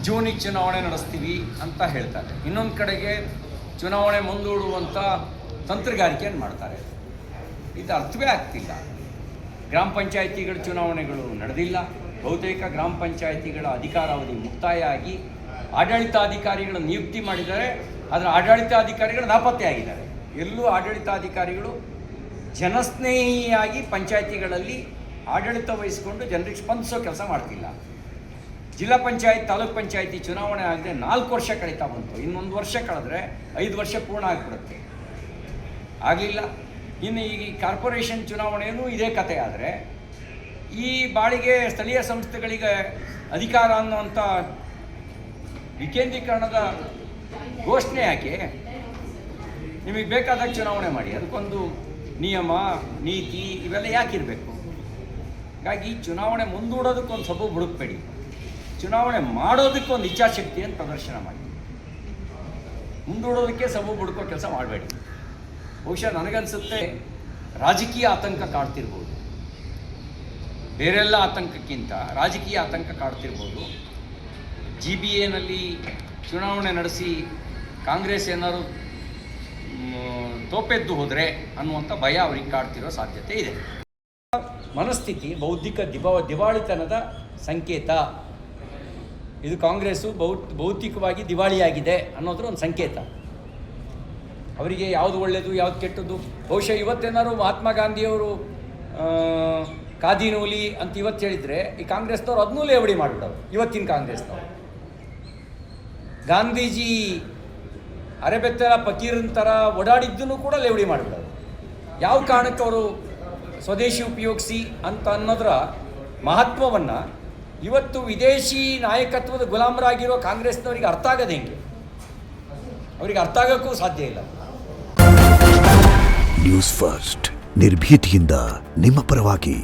ಜೂನಿಗೆ ಚುನಾವಣೆ ನಡೆಸ್ತೀವಿ ಅಂತ ಹೇಳ್ತಾರೆ. ಇನ್ನೊಂದು ಕಡೆಗೆ ಚುನಾವಣೆ ಮುಂದೂಡುವಂಥ ತಂತ್ರಗಾರಿಕೆಯನ್ನು ಮಾಡ್ತಾರೆ. ಇದು ಅರ್ಥವೇ ಆಗ್ತಿಲ್ಲ. ಗ್ರಾಮ ಪಂಚಾಯಿತಿಗಳ ಚುನಾವಣೆಗಳು ನಡೆದಿಲ್ಲ. ಬಹುತೇಕ ಗ್ರಾಮ ಪಂಚಾಯಿತಿಗಳ ಅಧಿಕಾರಾವಧಿ ಮುಕ್ತಾಯ ಆಗಿ ಆಡಳಿತಾಧಿಕಾರಿಗಳ ನಿಯುಕ್ತಿ ಮಾಡಿದ್ದಾರೆ. ಆದರೆ ಆಡಳಿತಾಧಿಕಾರಿಗಳು ನಾಪತ್ತೆ ಆಗಿದ್ದಾರೆ. ಎಲ್ಲೂ ಆಡಳಿತಾಧಿಕಾರಿಗಳು ಜನಸ್ನೇಹಿಯಾಗಿ ಪಂಚಾಯಿತಿಗಳಲ್ಲಿ ಆಡಳಿತ ವಹಿಸಿಕೊಂಡು ಜನರಿಗೆ ಸ್ಪಂದಿಸೋ ಕೆಲಸ ಮಾಡ್ತಿಲ್ಲ. ಜಿಲ್ಲಾ ಪಂಚಾಯತ್, ತಾಲೂಕ್ ಪಂಚಾಯಿತಿ ಚುನಾವಣೆ ಆಗದೆ 4 ವರ್ಷ ಕಳೀತಾ ಬಂತು. ಇನ್ನೊಂದು ವರ್ಷ ಕಳೆದ್ರೆ 5 ವರ್ಷ ಪೂರ್ಣ ಆಗಿಬಿಡುತ್ತೆ. ಆಗಲಿಲ್ಲ. ಇನ್ನು ಈ ಕಾರ್ಪೊರೇಷನ್ ಚುನಾವಣೆಯೂ ಇದೇ ಕತೆ. ಆದರೆ ಈ ಬಾಳಿಗೆ ಸ್ಥಳೀಯ ಸಂಸ್ಥೆಗಳಿಗೆ ಅಧಿಕಾರ ಅನ್ನುವಂಥ ವಿಕೇಂದ್ರೀಕರಣದ ಘೋಷಣೆ ಯಾಕೆ? ನಿಮಗೆ ಬೇಕಾದಾಗ ಚುನಾವಣೆ ಮಾಡಿ, ಅದಕ್ಕೊಂದು ನಿಯಮ ನೀತಿ ಇವೆಲ್ಲ ಯಾಕಿರಬೇಕು? ಹಾಗಾಗಿ ಚುನಾವಣೆ ಮುಂದೂಡೋದಕ್ಕೊಂದು ಸಬೂಬು ಹುಡುಕಬೇಡಿ, ಚುನಾವಣೆ ಮಾಡೋದಕ್ಕೊಂದು ಇಚ್ಛಾಶಕ್ತಿಯನ್ನು ಪ್ರದರ್ಶನ ಮಾಡಿ. ಮುಂದೂಡೋದಕ್ಕೆ ಸಬೂಬು ಹುಡುಕೋ ಕೆಲಸ ಮಾಡಬೇಡಿ. ಬಹುಶಃ ನನಗನ್ಸುತ್ತೆ ರಾಜಕೀಯ ಆತಂಕ ಕಾಡ್ತಿರ್ಬೋದು, ಬೇರೆಲ್ಲ ಆತಂಕಕ್ಕಿಂತ ರಾಜಕೀಯ ಆತಂಕ ಕಾಡ್ತಿರ್ಬೋದು. GBAನಲ್ಲಿ ಚುನಾವಣೆ ನಡೆಸಿ ಕಾಂಗ್ರೆಸ್ ಏನಾದ್ರು ತೋಪೆದ್ದು ಹೋದರೆ ಅನ್ನುವಂಥ ಭಯ ಅವರಿಗೆ ಕಾಡ್ತಿರೋ ಸಾಧ್ಯತೆ ಇದೆ. ಮನಸ್ಥಿತಿ ಬೌದ್ಧಿಕ ದಿವಾಳಿತನದ ಸಂಕೇತ. ಇದು ಕಾಂಗ್ರೆಸ್ಸು ಭೌತಿಕವಾಗಿ ದಿವಾಳಿಯಾಗಿದೆ ಅನ್ನೋದ್ರ ಒಂದು ಸಂಕೇತ. ಅವರಿಗೆ ಯಾವುದು ಒಳ್ಳೆಯದು ಯಾವುದು ಕೆಟ್ಟದ್ದು. ಬಹುಶಃ ಇವತ್ತೇನಾದ್ರು ಮಹಾತ್ಮ ಗಾಂಧಿಯವರು ಕಾದಿನೂಲಿ ಅಂತ ಇವತ್ತು ಹೇಳಿದರೆ ಈ ಕಾಂಗ್ರೆಸ್ನವ್ರು ಅದನ್ನೂ ಲೇವಡಿ ಮಾಡಿಬಿಡೋರು. ಇವತ್ತಿನ ಕಾಂಗ್ರೆಸ್ನವರು ಗಾಂಧೀಜಿ ಅರೆಬೆತ್ತರ ಫಕೀರನ ಥರ ಓಡಾಡಿದ್ದನ್ನು ಕೂಡ ಲೇವಡಿ ಮಾಡಿಬಿಡೋರು. ಯಾವ ಕಾರಣಕ್ಕೆ ಅವರು ಸ್ವದೇಶಿ ಉಪಯೋಗಿಸಿ ಅಂತ ಅನ್ನೋದರ ಮಹತ್ವವನ್ನು ಇವತ್ತು ವಿದೇಶಿ ನಾಯಕತ್ವದ ಗುಲಾಮರಾಗಿರೋ ಕಾಂಗ್ರೆಸ್ನವರಿಗೆ ಅರ್ಥ ಆಗೋದು ಹೆಂಗೆ? ಅವರಿಗೆ ಅರ್ಥ ಆಗೋಕ್ಕೂ ಸಾಧ್ಯ ಇಲ್ಲ. ನ್ಯೂಸ್ ಫಸ್ಟ್ ನಿರ್ಭೀತಿಯಿಂದ ನಿಮ್ಮ ಪರವಾಗಿ.